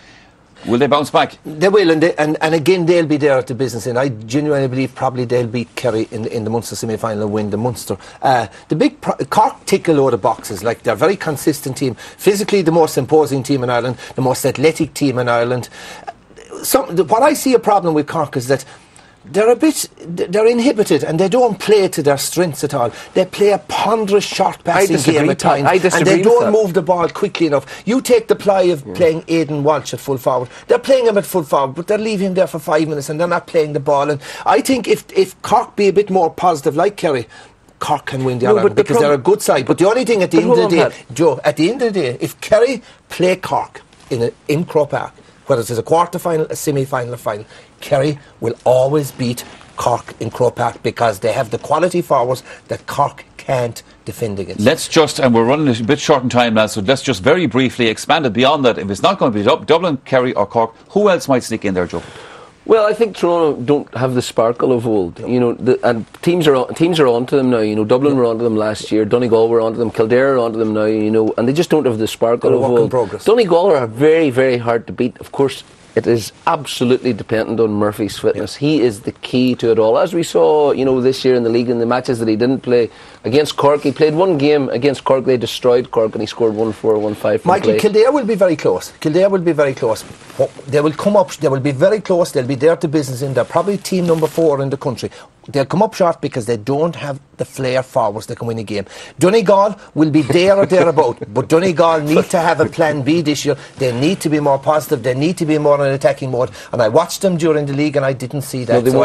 Will they bounce back? They will, and again they'll be there at the business end. I genuinely believe probably they'll beat Kerry in the Munster semi-final and win the Munster. The big Cork tick a load of boxes. Like, they're a very consistent team, physically the most imposing team in Ireland, the most athletic team in Ireland. What I see a problem with Cork is that they're inhibited, and they don't play to their strengths at all. They play a ponderous short passing game at times, and they don't move the ball quickly enough. You take the ply of playing Aidan Walsh at full forward. They're playing him at full forward, but they're leaving him there for 5 minutes, and they're not playing the ball. And I think if Cork be a bit more positive like Kerry, Cork can win the All-Ireland, because they're a good side. But the only thing at the end of the day, Joe, at the end of the day, if Kerry play Cork in Croke Park, whether it's a quarter-final, a semi-final, or final, Kerry will always beat Cork in Croke Park, because they have the quality forwards that Cork can't defend against. Let's just, and we're running a bit short in time now, so let's just very briefly expand it beyond that. If it's not going to be Dublin, Kerry or Cork, who else might sneak in there, Joe? Well, I think Toronto don't have the sparkle of old, you know, and teams are onto them now. You know, Dublin were onto them last year, Donegal were onto them, Kildare are onto them now. You know, and they just don't have the sparkle of old. Donegal are very, very hard to beat. Of course, it is absolutely dependent on Murphy's fitness. He is the key to it all. As we saw, you know, this year in the league, in the matches that he didn't play against Cork, he played one game against Cork. They destroyed Cork, and he scored 1-4, 1-5. Michael, Kildare will be very close. Kildare will be very close. They will come up. They will be very close. They'll be there at the business end. They're probably team number 4 in the country. They'll come up short because they don't have the flair forwards that can win a game. Donegal will be there or thereabout, but Donegal need to have a plan B this year. They need to be more positive. They need to be more in attacking mode. And I watched them during the league, and I didn't see that. So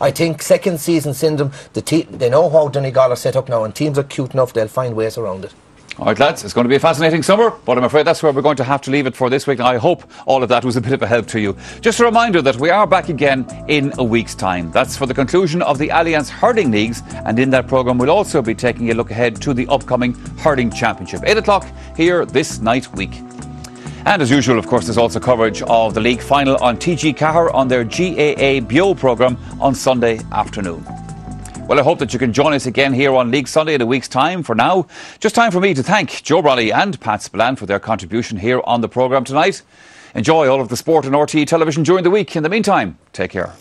I think second season syndrome. They know how Donegal are set up now, and teams are cute enough. They'll find ways around it. All right, lads, it's going to be a fascinating summer, but I'm afraid that's where we're going to have to leave it for this week. And I hope all of that was a bit of a help to you. Just a reminder that we are back again in a week's time. That's for the conclusion of the Alliance Hurling Leagues, and in that programme we'll also be taking a look ahead to the upcoming Hurling Championship. 8 o'clock here this night week. And as usual, of course, there's also coverage of the league final on TG Cahir on their GAA Bio programme on Sunday afternoon. Well, I hope that you can join us again here on League Sunday in a week's time. For now, just time for me to thank Joe Brolly and Pat Spillane for their contribution here on the programme tonight. Enjoy all of the sport on RTE television during the week. In the meantime, take care.